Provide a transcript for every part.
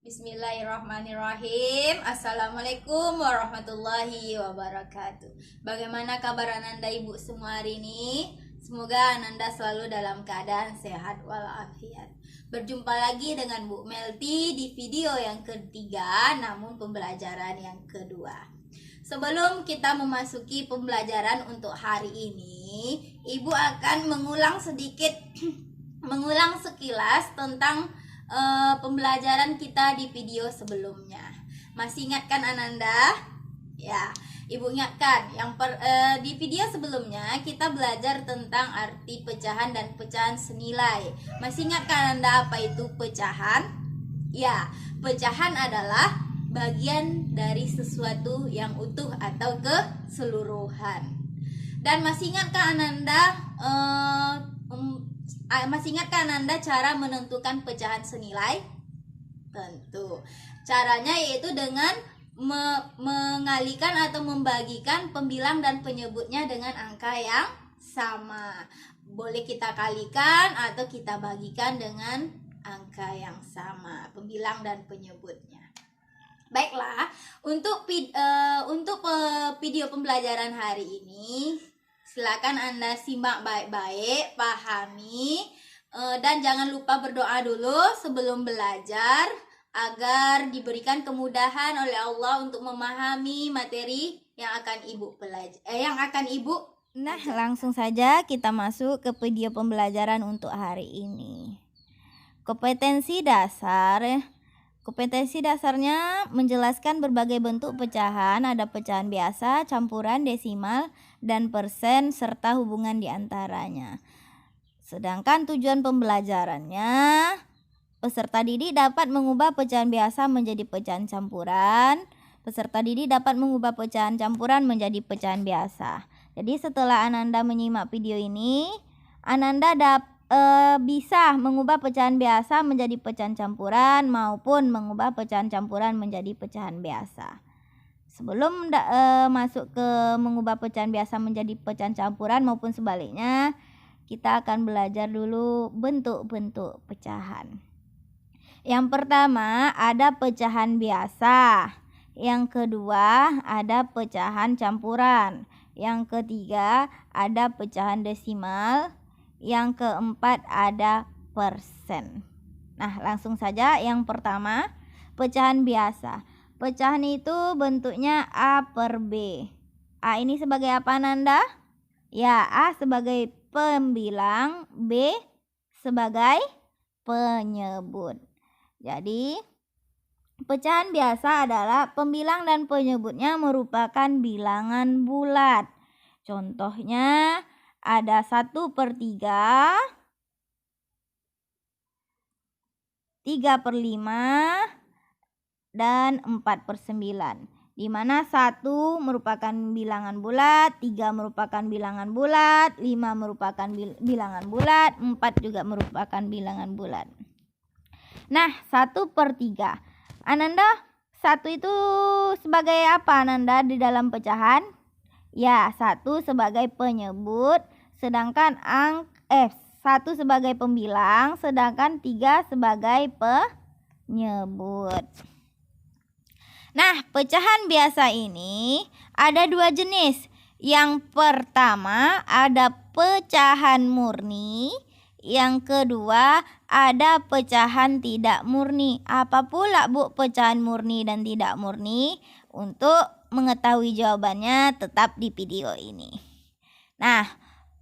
Bismillahirrahmanirrahim. Assalamualaikum warahmatullahi wabarakatuh. Bagaimana kabar Ananda ibu semua hari ini? Semoga Ananda selalu dalam keadaan sehat walafiat. Berjumpa lagi dengan Bu Melty di video yang ketiga, namun pembelajaran yang kedua. Sebelum kita memasuki pembelajaran untuk hari ini, Ibu akan mengulang sekilas tentang pembelajaran kita di video sebelumnya. Masih ingatkan Ananda? Ya, Ibu ingatkan. Di video sebelumnya kita belajar tentang arti pecahan dan pecahan senilai. Masih ingatkan Anda apa itu pecahan? Ya, pecahan adalah bagian dari sesuatu yang utuh atau keseluruhan. Dan masih ingatkah Anda cara menentukan pecahan senilai? Tentu. Caranya yaitu dengan mengalikan atau membagikan pembilang dan penyebutnya dengan angka yang sama. Boleh kita kalikan atau kita bagikan dengan angka yang sama, pembilang dan penyebutnya. Baiklah, untuk video pembelajaran hari ini, silakan Anda simak baik-baik, pahami, dan jangan lupa berdoa dulu sebelum belajar agar diberikan kemudahan oleh Allah untuk memahami materi yang akan Ibu Nah, langsung saja kita masuk ke video pembelajaran untuk hari ini. Kompetensi dasarnya menjelaskan berbagai bentuk pecahan, ada pecahan biasa, campuran, desimal, dan persen, serta hubungan di antaranya. Sedangkan tujuan pembelajarannya, peserta didik dapat mengubah pecahan biasa menjadi pecahan campuran. Peserta didik dapat mengubah pecahan campuran menjadi pecahan biasa. Jadi setelah Ananda menyimak video ini, Ananda bisa mengubah pecahan biasa menjadi pecahan campuran maupun mengubah pecahan campuran menjadi pecahan biasa. Sebelum masuk ke mengubah pecahan biasa menjadi pecahan campuran maupun sebaliknya, kita akan belajar dulu bentuk-bentuk pecahan. Yang pertama ada pecahan biasa. Yang kedua ada pecahan campuran. Yang ketiga ada pecahan desimal. Yang keempat ada persen. Nah, langsung saja yang pertama, pecahan biasa. Pecahan itu bentuknya A per B. A ini sebagai apa Nanda? Ya, A sebagai pembilang, B sebagai penyebut. Jadi, pecahan biasa adalah pembilang dan penyebutnya merupakan bilangan bulat. Contohnya ada 1/3, 3/5, dan 4/9. Di mana 1 merupakan bilangan bulat, 3 merupakan bilangan bulat, 5 merupakan bilangan bulat, 4 juga merupakan bilangan bulat. Nah, 1/3. Ananda, 1 itu sebagai apa Ananda di dalam pecahan? Ya, 1 sebagai penyebut, sedangkan 1 sebagai pembilang, sedangkan 3 sebagai penyebut. Nah, pecahan biasa ini ada 2 jenis. Yang pertama ada pecahan murni. Yang kedua ada pecahan tidak murni. Apa pula Bu pecahan murni dan tidak murni? Untuk mengetahui jawabannya tetap di video ini. Nah,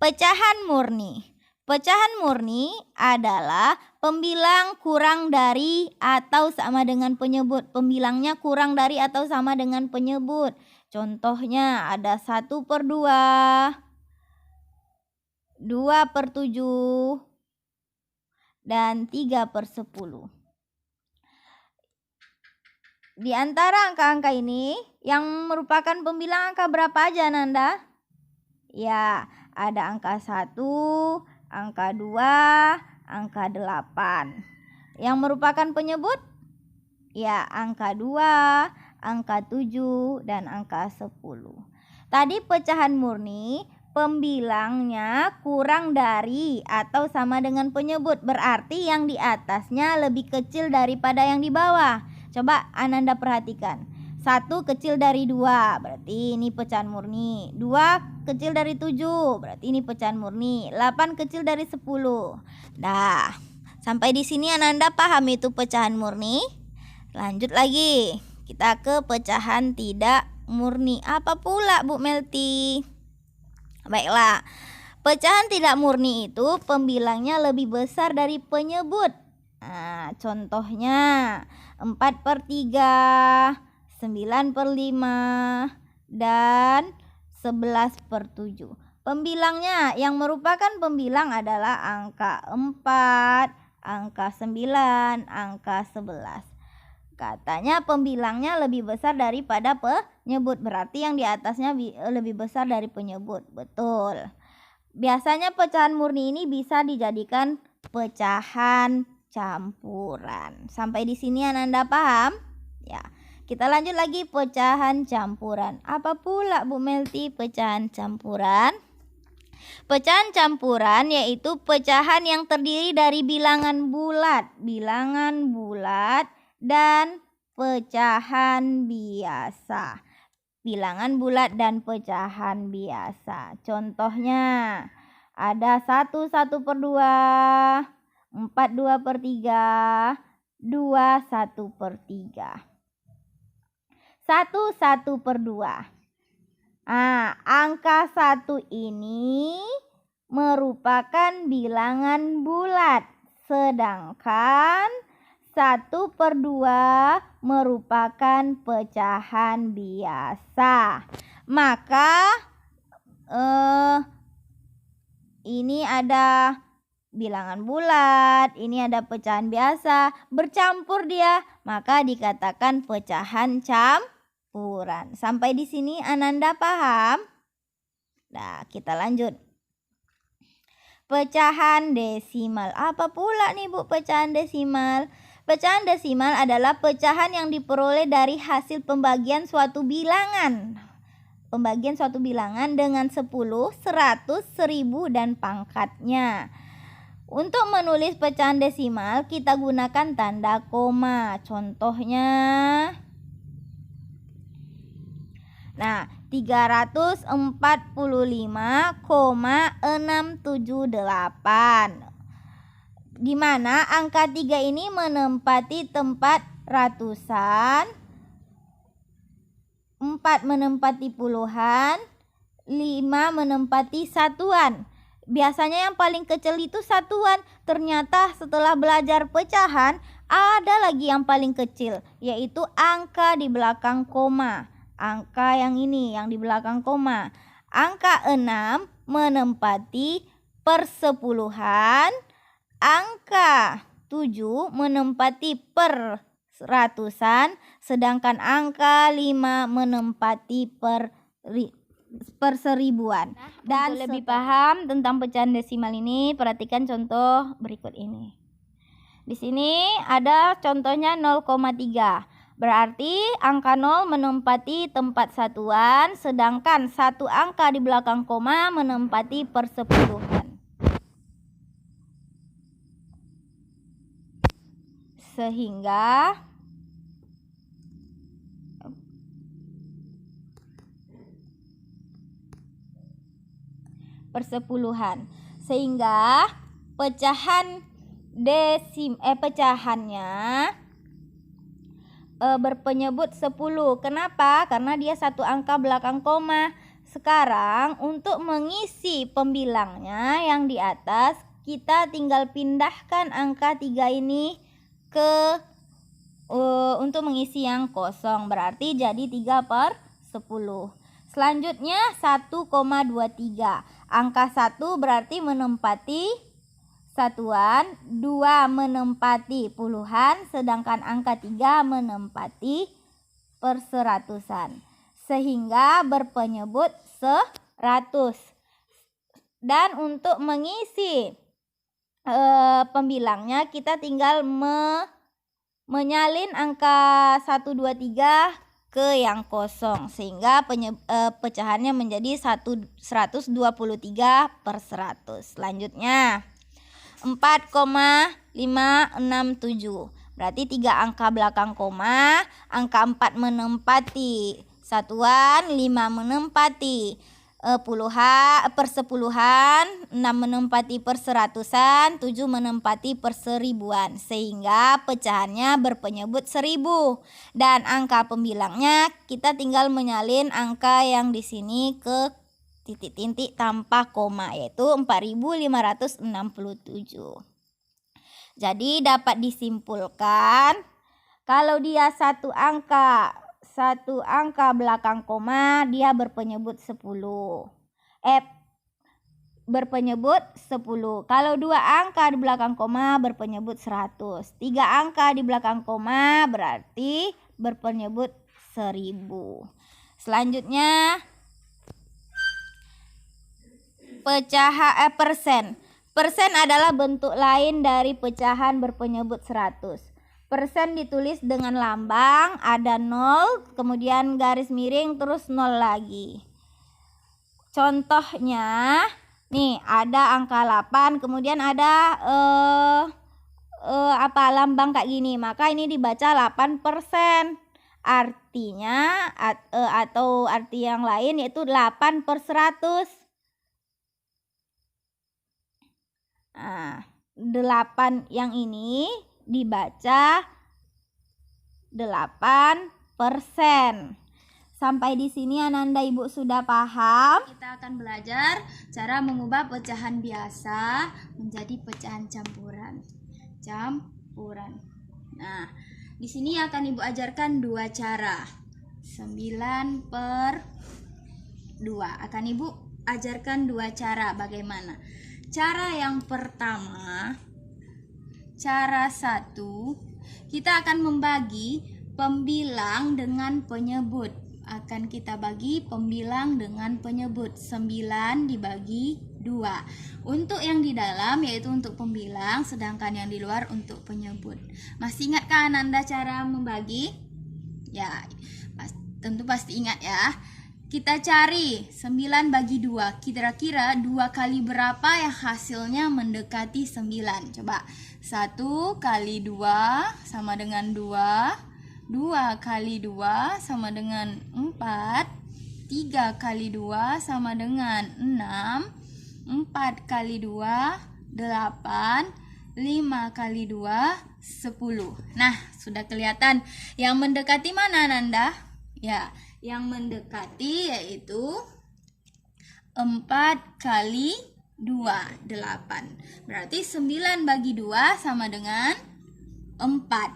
pecahan murni. Pecahan murni adalah pembilang kurang dari atau sama dengan penyebut. Pembilangnya kurang dari atau sama dengan penyebut. Contohnya ada 1/2, 2/7, dan 3/10. Di antara angka-angka ini yang merupakan pembilang angka berapa aja Nanda? Ya, ada angka 1, angka 2, angka 8. Yang merupakan penyebut? Ya, angka 2, angka 7, dan angka 10. Tadi pecahan murni pembilangnya kurang dari atau sama dengan penyebut. Berarti yang di atasnya lebih kecil daripada yang di bawah. Coba Ananda perhatikan. 1 kecil dari 2, berarti ini pecahan murni. 2 kecil dari 7, berarti ini pecahan murni. 8 kecil dari 10. Dah, sampai di sini Ananda paham itu pecahan murni? Lanjut lagi, kita ke pecahan tidak murni. Apa pula Bu Melty? Baiklah, pecahan tidak murni itu pembilangnya lebih besar dari penyebut. Nah, contohnya 4/3, 9/5, dan 11/7. Pembilangnya yang merupakan pembilang adalah angka 4, angka 9, angka 11. Katanya pembilangnya lebih besar daripada penyebut, berarti yang di atasnya lebih besar dari penyebut. Betul. Biasanya pecahan murni ini bisa dijadikan pecahan campuran. Sampai di sini Ananda paham? Ya. Kita lanjut lagi pecahan campuran. Apa pula Bu Melty pecahan campuran? Pecahan campuran yaitu pecahan yang terdiri dari bilangan bulat dan pecahan biasa. Bilangan bulat dan pecahan biasa. Contohnya ada 1/1/2, 4/2/3, 2/1/3. 1/1/2. Angka 1 ini merupakan bilangan bulat, sedangkan 1/2 merupakan pecahan biasa. Maka ini ada bilangan bulat, ini ada pecahan biasa, bercampur dia, maka dikatakan pecahan campuran. Sampai di sini Ananda paham? Nah, kita lanjut. Pecahan desimal. Apa pula nih Bu pecahan desimal? Pecahan desimal adalah pecahan yang diperoleh dari hasil pembagian suatu bilangan. Pembagian suatu bilangan dengan 10, 100, 1000 dan pangkatnya. Untuk menulis pecahan desimal kita gunakan tanda koma. Contohnya 345,678, di mana angka 3 ini menempati tempat ratusan, 4 menempati puluhan, 5 menempati satuan. Biasanya yang paling kecil itu satuan. Ternyata setelah belajar pecahan ada lagi yang paling kecil, yaitu angka di belakang koma. Angka yang ini yang di belakang koma. Angka 6 menempati persepuluhan, angka 7 menempati per ratusan, sedangkan angka 5 menempati per seribuan. Dan untuk lebih paham tentang pecahan desimal ini, perhatikan contoh berikut ini. Di sini ada contohnya 0,3. Berarti angka 0 menempati tempat satuan, sedangkan satu angka di belakang koma menempati persepuluhan. Sehingga persepuluhan. Sehingga pecahan pecahannya berpenyebut 10. Kenapa? Karena dia satu angka belakang koma. Sekarang untuk mengisi pembilangnya yang di atas, kita tinggal pindahkan angka 3 ini ke untuk mengisi yang kosong. Berarti jadi 3/10. Selanjutnya 1,23. Angka 1 berarti menempati satuan, 2 menempati puluhan, sedangkan angka 3 menempati perseratusan. Sehingga berpenyebut 100. Dan untuk mengisi pembilangnya kita tinggal menyalin angka 1, 2, 3 ke yang kosong, sehingga pecahannya menjadi 123/100. Selanjutnya 4,567. Berarti 3 angka belakang koma, angka 4 menempati satuan, 5 menempati persepuluhan, 6 menempati perseratusan, 7 menempati perseribuan, sehingga pecahannya berpenyebut 1000. Dan angka pembilangnya kita tinggal menyalin angka yang di sini ke titik-titik tanpa koma, yaitu 4567. Jadi dapat disimpulkan kalau dia satu angka belakang koma, dia berpenyebut 10. Berpenyebut 10. Kalau 2 angka di belakang koma berpenyebut 100. 3 angka di belakang koma berarti berpenyebut 1000. Selanjutnya persen. Persen adalah bentuk lain dari pecahan berpenyebut 100. Persen ditulis dengan lambang, ada 0, kemudian garis miring, terus 0 lagi. Contohnya, nih ada angka 8, kemudian ada lambang kayak gini, maka ini dibaca 8%. Artinya atau arti yang lain yaitu 8/100. Nah, 8 yang ini dibaca 8%. Sampai di sini Ananda Ibu sudah paham? Kita akan belajar cara mengubah pecahan biasa menjadi pecahan campuran. Nah, di sini akan Ibu ajarkan 2 cara. 9/2. Akan Ibu ajarkan 2 cara bagaimana. Cara yang pertama, cara 1, kita akan membagi pembilang dengan penyebut. Akan kita bagi pembilang dengan penyebut. 9 dibagi 2. Untuk yang di dalam yaitu untuk pembilang, sedangkan yang di luar untuk penyebut. Masih ingatkah Ananda cara membagi? Ya, tentu pasti ingat ya. Kita cari 9 bagi 2. Kira-kira 2 kali berapa yang hasilnya mendekati 9? Coba. 1 kali 2 sama dengan 2. 2 kali 2 sama dengan 4. 3 kali 2 sama dengan 6. 4 kali 2 8. 5 kali 2 10. Nah, sudah kelihatan yang mendekati mana Nanda? Ya, yang mendekati yaitu 4 kali 2, 8. Berarti 9 bagi 2 sama dengan 4.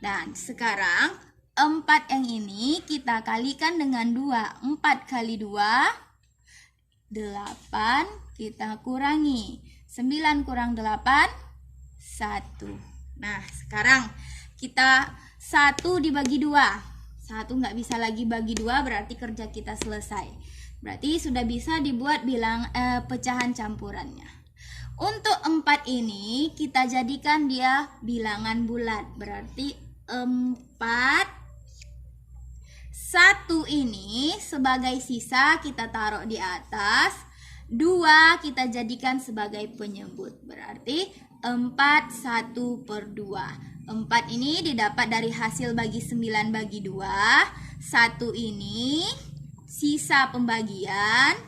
Dan sekarang 4 yang ini kita kalikan dengan 2. 4 kali 2, 8. Kita kurangi. 9 kurang 8, 1. Nah, sekarang kita 1 dibagi 2. 1 nggak bisa lagi bagi 2, berarti kerja kita selesai. Berarti sudah bisa dibuat pecahan campurannya. Untuk 4 ini kita jadikan dia bilangan bulat. Berarti 4. 1 ini sebagai sisa kita taruh di atas. 2 kita jadikan sebagai penyebut. Berarti 4 1/2. 4 ini didapat dari hasil bagi 9 bagi 2. 1 ini sisa pembagian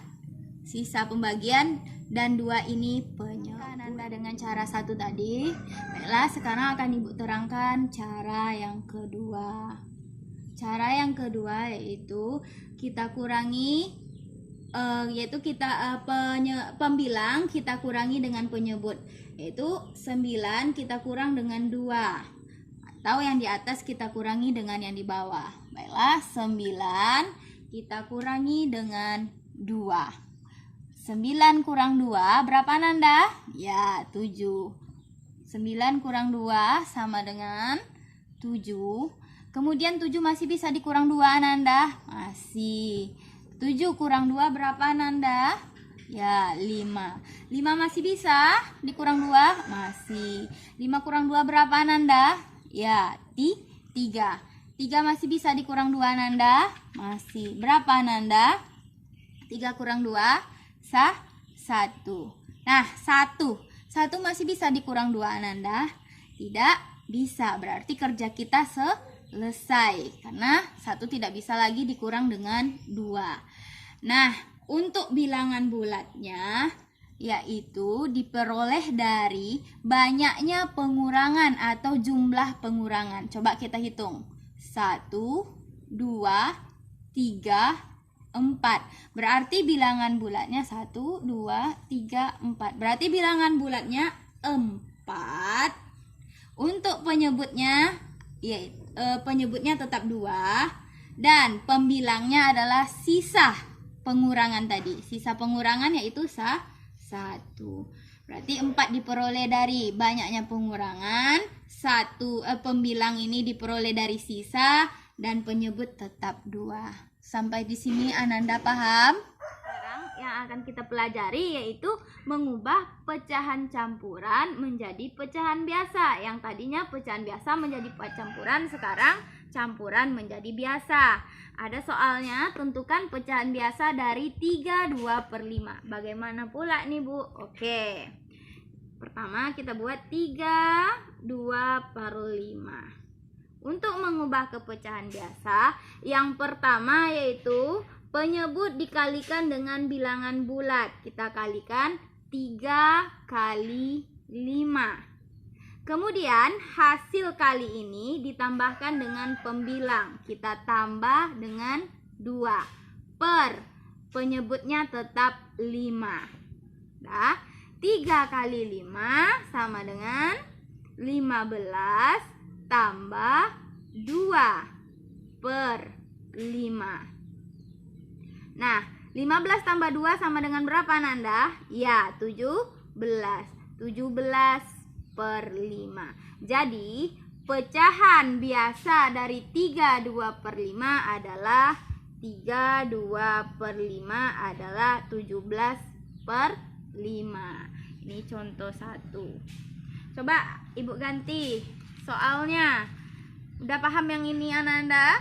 dan 2 ini penyebut. Anda dengan cara 1 tadi. Baiklah, sekarang akan Ibu terangkan cara yang kedua. Cara yang kedua yaitu kita kurangi pembilang kita kurangi dengan penyebut, yaitu 9 kita kurang dengan 2, atau yang di atas kita kurangi dengan yang di bawah. Baiklah, 9 kita kurangi dengan 2. 9 kurang 2 berapa Nanda? Ya, 7. 9 kurang 2 sama dengan 7. Kemudian 7 masih bisa dikurang 2 Nanda? Masih. 7 kurang 2 berapa Nanda? Ya, 5. 5 masih bisa dikurang 2? Masih. 5 kurang 2 berapa Nanda? Ya, 3. 3 masih bisa dikurang 2 Nanda? Masih. Berapa Nanda? 3 kurang 2? 1. Nah, 1 masih bisa dikurang 2 Nanda? Tidak Bisa, berarti kerja kita selesai. Karena 1 tidak bisa lagi dikurang dengan 2. Nah, untuk bilangan bulatnya yaitu diperoleh dari banyaknya pengurangan atau jumlah pengurangan. Coba kita hitung. 1, 2, 3, 4. Berarti bilangan bulatnya 1, 2, 3, 4. Berarti bilangan bulatnya 4. Untuk penyebutnya penyebutnya tetap 2 dan pembilangnya adalah sisa pengurangan tadi. Sisa pengurangan yaitu 1. Berarti 4 diperoleh dari banyaknya pengurangan, pembilang ini diperoleh dari sisa, dan penyebut tetap 2. Sampai di sini Ananda paham? Sekarang yang akan kita pelajari yaitu mengubah pecahan campuran menjadi pecahan biasa. Yang tadinya pecahan biasa menjadi campuran, sekarang campuran menjadi biasa. Ada soalnya, tentukan pecahan biasa dari 3/2/5. Bagaimana pula nih Bu? Oke. Pertama kita buat 3/2/5. Untuk mengubah ke pecahan biasa, yang pertama yaitu penyebut dikalikan dengan bilangan bulat. Kita kalikan 3 kali 5. Kemudian hasil kali ini ditambahkan dengan pembilang. Kita tambah dengan 2. Penyebutnya tetap 5. 3 kali 5 sama dengan 15 tambah 2/5. Nah, 15 tambah 2 sama dengan berapa Nanda? Ya, 17. 17/5. Jadi, pecahan biasa dari 3/2/5 adalah 3/2/5 adalah 17/5. Ini contoh 1. Coba Ibu ganti soalnya. Udah paham yang ini Ananda?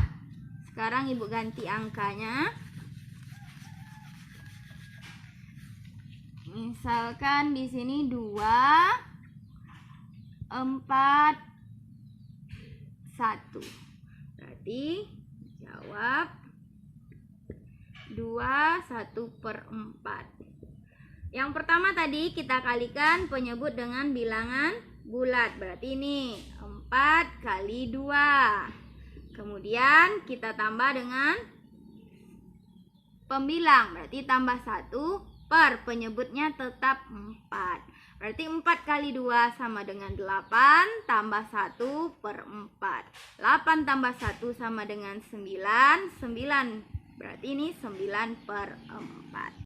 Sekarang Ibu ganti angkanya. Misalkan di sini 2, 4, 1. Berarti jawab 21/4. Yang pertama tadi kita kalikan penyebut dengan bilangan bulat. Berarti ini 4 kali 2. Kemudian kita tambah dengan pembilang. Berarti tambah 1 penyebutnya tetap 4. Berarti 4 kali 2 sama dengan 8 tambah 1/4. 8 tambah 1 sama dengan 9. 9 berarti ini 9/4.